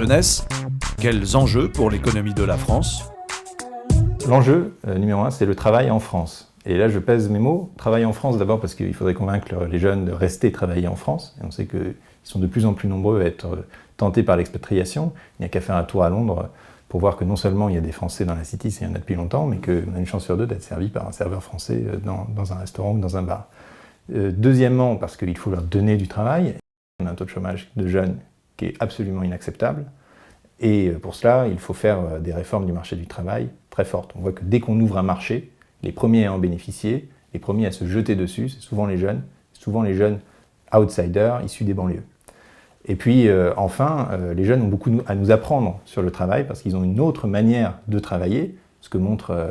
jeunesse, quels enjeux pour l'économie de la France? L'enjeu numéro 1, c'est le travail en France. Et là, je pèse mes mots. Travail en France, d'abord parce qu'il faudrait convaincre les jeunes de rester travailler en France. Et on sait qu'ils sont de plus en plus nombreux à être tentés par l'expatriation. Il n'y a qu'à faire un tour à Londres pour voir que non seulement il y a des Français dans la City, il y en a depuis longtemps, mais qu'on a une chance sur deux d'être servi par un serveur français dans un restaurant ou dans un bar. Deuxièmement, parce qu'il faut leur donner du travail. On a un taux de chômage de jeunes qui est absolument inacceptable. Et pour cela, il faut faire des réformes du marché du travail très fortes. On voit que dès qu'on ouvre un marché, les premiers à en bénéficier, les premiers à se jeter dessus, c'est souvent les jeunes outsiders issus des banlieues. Et puis enfin, les jeunes ont beaucoup à nous apprendre sur le travail parce qu'ils ont une autre manière de travailler, ce que montre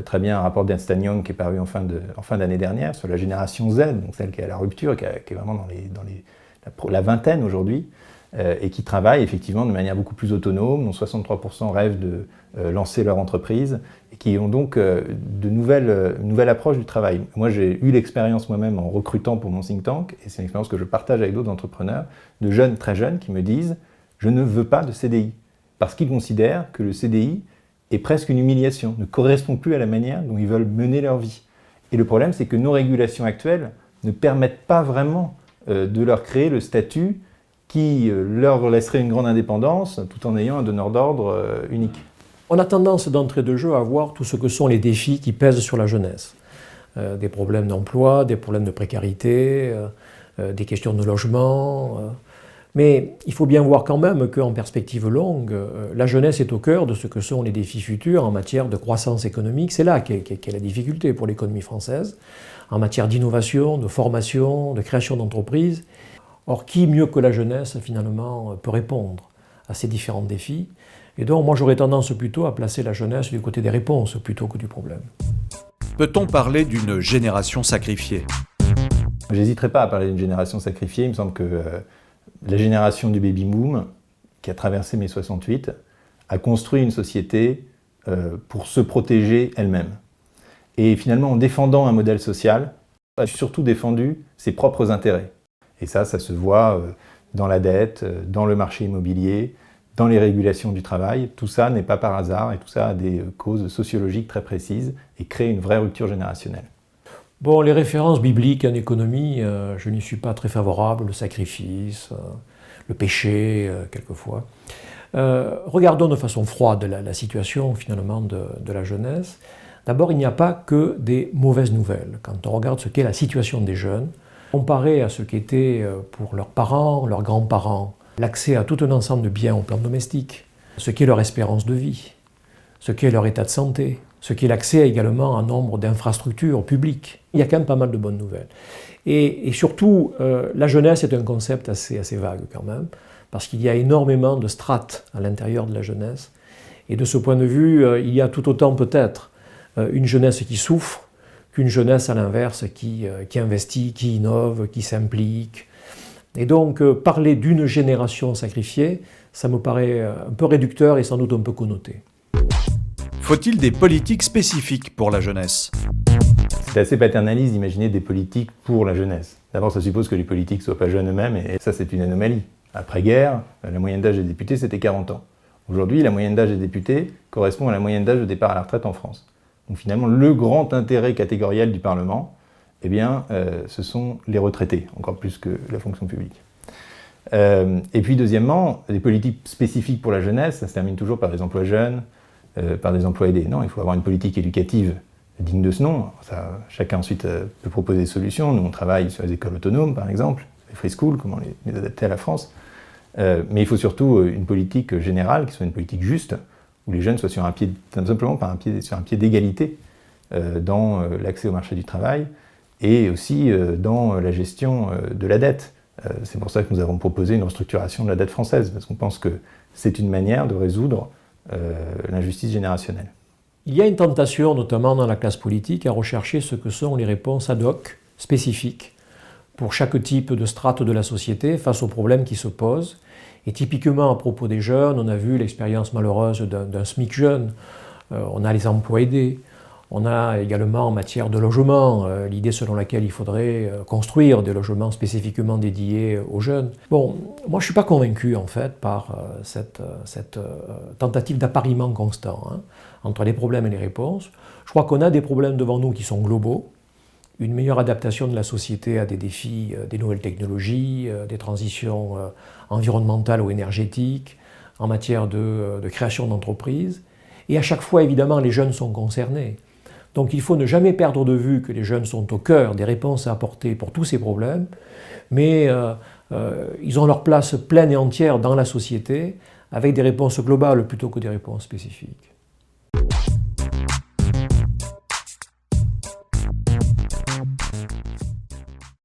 très bien un rapport d'Ernst & Young qui est paru en fin d'année dernière sur la génération Z, donc celle qui est à la rupture, qui est vraiment dans la vingtaine aujourd'hui, et qui travaillent effectivement de manière beaucoup plus autonome, dont 63% rêvent de lancer leur entreprise, et qui ont donc une nouvelle approche du travail. Moi, j'ai eu l'expérience moi-même en recrutant pour mon think tank, et c'est une expérience que je partage avec d'autres entrepreneurs, de jeunes, très jeunes, qui me disent « je ne veux pas de CDI », parce qu'ils considèrent que le CDI est presque une humiliation, ne correspond plus à la manière dont ils veulent mener leur vie. Et le problème, c'est que nos régulations actuelles ne permettent pas vraiment de leur créer le statut qui leur laisserait une grande indépendance tout en ayant un donneur d'ordre unique. On a tendance d'entrée de jeu à voir tout ce que sont les défis qui pèsent sur la jeunesse. Des problèmes d'emploi, des problèmes de précarité, des questions de logement. Mais il faut bien voir quand même qu'en perspective longue, la jeunesse est au cœur de ce que sont les défis futurs en matière de croissance économique. C'est là qu'est la difficulté pour l'économie française, en matière d'innovation, de formation, de création d'entreprises. Or, qui mieux que la jeunesse, finalement, peut répondre à ces différents défis? Et donc, moi, j'aurais tendance plutôt à placer la jeunesse du côté des réponses plutôt que du problème. Peut-on parler d'une génération sacrifiée? J'hésiterai pas à parler d'une génération sacrifiée. Il me semble que la génération du baby-boom, qui a traversé mai 68, a construit une société pour se protéger elle-même. Et finalement, en défendant un modèle social, a surtout défendu ses propres intérêts. Et ça se voit dans la dette, dans le marché immobilier, dans les régulations du travail. Tout ça n'est pas par hasard et tout ça a des causes sociologiques très précises et crée une vraie rupture générationnelle. Bon, les références bibliques en économie, je n'y suis pas très favorable. Le sacrifice, le péché, quelquefois. Regardons de façon froide la situation finalement de la jeunesse. D'abord, il n'y a pas que des mauvaises nouvelles. Quand on regarde ce qu'est la situation des jeunes, comparé à ce qu'était pour leurs parents, leurs grands-parents, l'accès à tout un ensemble de biens au plan domestique, ce qu'est leur espérance de vie, ce qu'est leur état de santé, ce qu'est l'accès également à un nombre d'infrastructures publiques. Il y a quand même pas mal de bonnes nouvelles. Et surtout, la jeunesse est un concept assez vague quand même, parce qu'il y a énormément de strates à l'intérieur de la jeunesse. Et de ce point de vue, il y a tout autant peut-être une jeunesse qui souffre, qu'une jeunesse à l'inverse qui investit, qui innove, qui s'implique. Et donc parler d'une génération sacrifiée, ça me paraît un peu réducteur et sans doute un peu connoté. Faut-il des politiques spécifiques pour la jeunesse? C'est assez paternaliste d'imaginer des politiques pour la jeunesse. D'abord, ça suppose que les politiques ne soient pas jeunes eux-mêmes, et ça c'est une anomalie. Après-guerre, la moyenne d'âge des députés c'était 40 ans. Aujourd'hui, la moyenne d'âge des députés correspond à la moyenne d'âge de départ à la retraite en France. Donc finalement, le grand intérêt catégoriel du Parlement, eh bien, ce sont les retraités, encore plus que la fonction publique. Et puis deuxièmement, les politiques spécifiques pour la jeunesse, ça se termine toujours par des emplois jeunes, par des emplois aidés. Non, il faut avoir une politique éducative digne de ce nom. Ça, chacun ensuite peut proposer des solutions. Nous, on travaille sur les écoles autonomes, par exemple, les free schools, comment les adapter à la France. Mais il faut surtout une politique générale, qui soit une politique juste, où les jeunes soient sur un pied, simplement sur un pied d'égalité dans l'accès au marché du travail et aussi dans la gestion de la dette. C'est pour ça que nous avons proposé une restructuration de la dette française, parce qu'on pense que c'est une manière de résoudre l'injustice générationnelle. Il y a une tentation, notamment dans la classe politique, à rechercher ce que sont les réponses ad hoc, spécifiques, pour chaque type de strate de la société face aux problèmes qui se posent. Et typiquement, à propos des jeunes, on a vu l'expérience malheureuse d'un SMIC jeune, on a les emplois aidés, On a également en matière de logement l'idée selon laquelle il faudrait construire des logements spécifiquement dédiés aux jeunes. Bon, moi je ne suis pas convaincu en fait par cette tentative d'appariement constant entre les problèmes et les réponses. Je crois qu'on a des problèmes devant nous qui sont globaux. Une meilleure adaptation de la société à des défis, des nouvelles technologies, des transitions environnementales ou énergétiques, en matière de création d'entreprises. Et à chaque fois, évidemment, les jeunes sont concernés. Donc il faut ne jamais perdre de vue que les jeunes sont au cœur des réponses à apporter pour tous ces problèmes, mais ils ont leur place pleine et entière dans la société, avec des réponses globales plutôt que des réponses spécifiques.